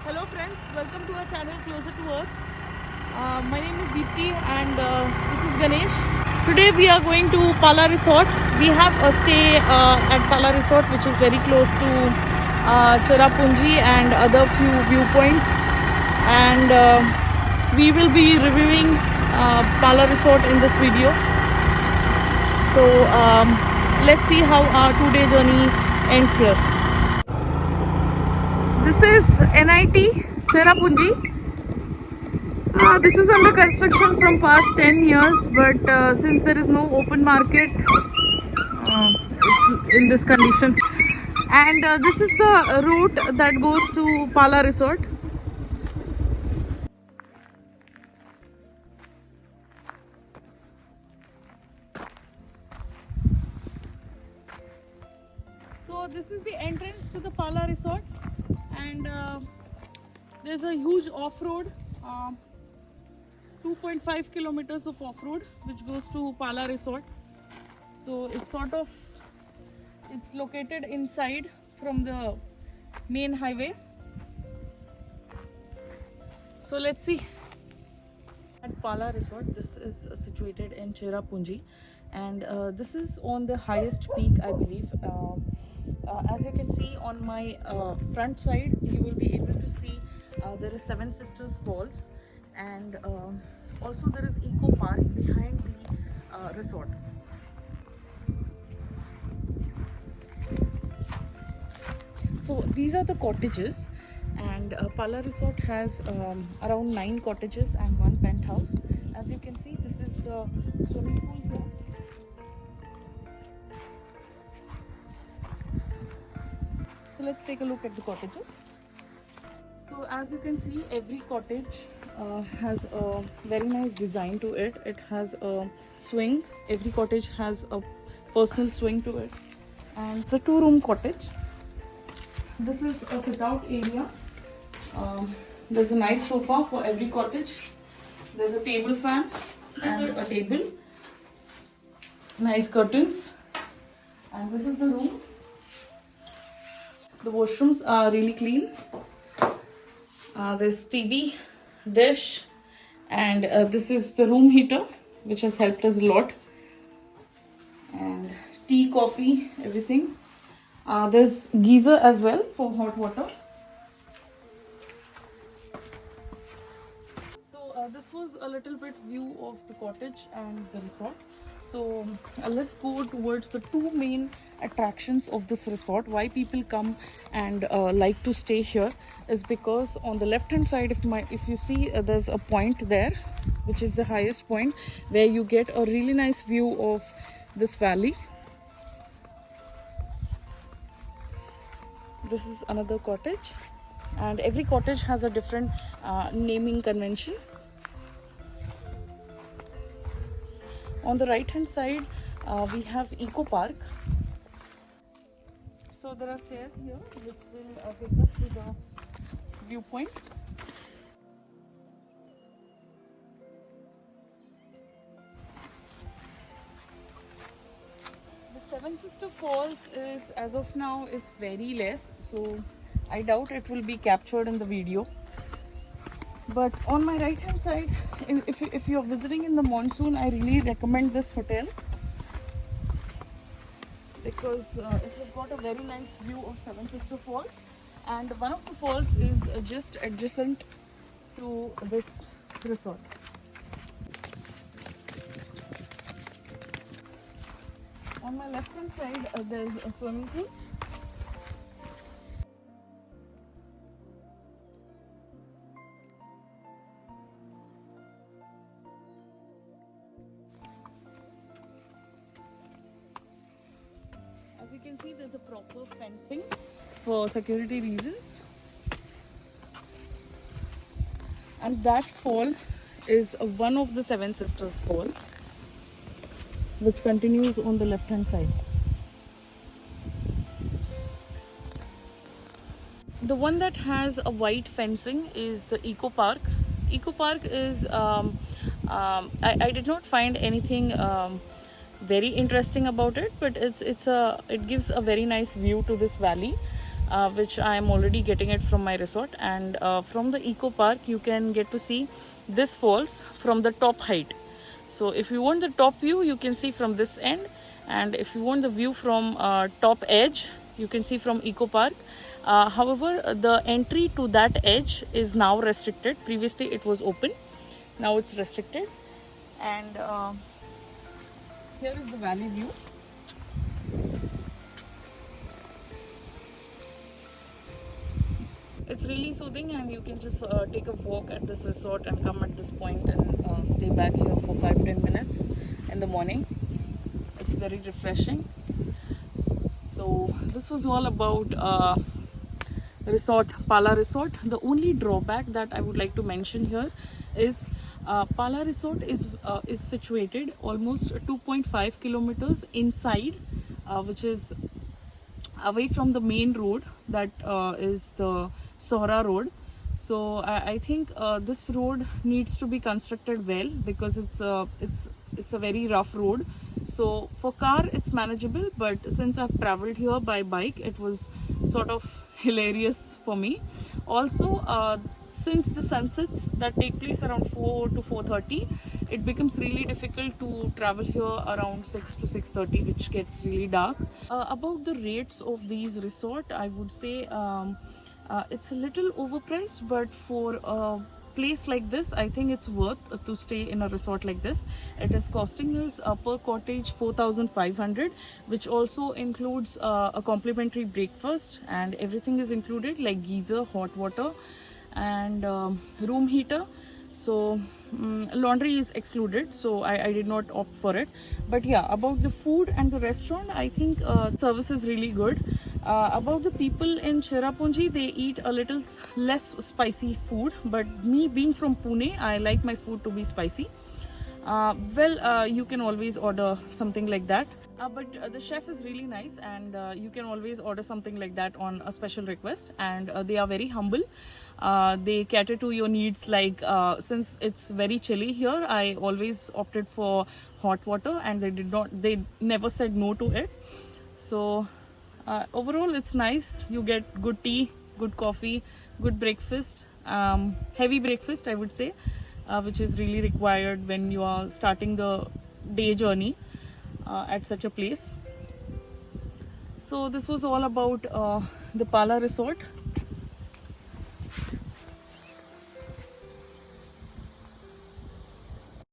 Hello friends, welcome to our channel Closer to Earth. My name is Deepti and this is Ganesh. Today we are going to Pala Resort. We have a stay at Pala Resort which is very close to Cherrapunji and other few viewpoints, and we will be reviewing Pala Resort in this video. So let's see how our 2-day journey ends here. This is NIT Cherrapunji. This is under construction from past 10 years, but since there is no open market, it's in this condition. And this is the route that goes to Pala Resort. So this is the entrance to the Pala Resort, and there's a huge off-road, 2.5 kilometers of off-road which goes to Pala Resort. So it's located inside from the main highway. So let's see. At Pala Resort, this is situated in Cherrapunji, and this is on the highest peak, I believe. As you can see on my front side, you will be able to see there is Seven Sisters Falls, and also there is Eco Park behind the resort. So these are the cottages, and Pala Resort has around 9 cottages and 1 penthouse. As you can see, this is the swimming pool here. So let's take a look at the cottages. So as you can see, every cottage has a very nice design to it. It has a swing. Every cottage has a personal swing to it, and it's a 2-room cottage. This is a sit-out area. There's a nice sofa for every cottage. There's a table fan and a table. Nice curtains. And this is the room. The washrooms are really clean. There's TV, dish, and this is the room heater, which has helped us a lot. And tea, coffee, everything. There's geyser as well for hot water. So this was a little bit view of the cottage and the resort. So let's go towards the 2 main attractions of this resort. Why people come and like to stay here is because on the left hand side, if you see, there's a point there, which is the highest point, where you get a really nice view of this valley. This is another cottage, and every cottage has a different naming convention. On the right hand side, we have Eco Park. So there are stairs here which will take us to the viewpoint. The Seven Sister Falls is, as of now, it's very less, so I doubt it will be captured in the video. But on my right hand side, if you're visiting in the monsoon, I really recommend this hotel, because it has got a very nice view of Seven Sister Falls, and one of the falls is just adjacent to this resort. On my left hand side, there's a swimming pool. As you can see, there's a proper fencing for security reasons. And that fall is one of the Seven Sisters Fall, which continues on the left hand side. The one that has a white fencing is the Eco Park. Eco Park is, I did not find anything very interesting about it, but it gives a very nice view to this valley. which I am already getting it from my resort. And from the eco park you can get to see this falls from the top height. So if you want the top view, you can see from this end, and if you want the view from top edge, you can see from eco park. However, the entry to that edge is now restricted. Previously it was open, now it's restricted. And here is the valley view. It's really soothing, and you can just take a walk at this resort and come at this point and stay back here for 5-10 minutes in the morning. It's very refreshing. So this was all about resort, Pala Resort. The only drawback that I would like to mention here is Pala Resort is situated almost 2.5 kilometers inside, which is away from the main road, that is the Sohra road. So I think this road needs to be constructed well, because it's a very rough road. So for car it's manageable, but since I've traveled here by bike, it was sort of hilarious for me. Also, since the sunsets that take place around 4 to 4:30, it becomes really difficult to travel here around 6 to 6:30, which gets really dark. About the rates of these resort, I would say it's a little overpriced, but for a place like this, I think it's worth to stay in a resort like this. It is costing us per cottage 4,500, which also includes a complimentary breakfast, and everything is included, like geyser, hot water, and room heater. So laundry is excluded, so I did not opt for it. But yeah, about the food and the restaurant, I think service is really good. About the people in Cherrapunji, they eat a little less spicy food, but me being from Pune, I like my food to be spicy. You can always order something like that. But the chef is really nice, and you can always order something like that on a special request, and they are very humble. They cater to your needs, like since it's very chilly here, I always opted for hot water, and they never said no to it. So overall it's nice. You get good tea, good coffee, good breakfast, heavy breakfast I would say, which is really required when you are starting the day journey at such a place. So this was all about the Pala Resort.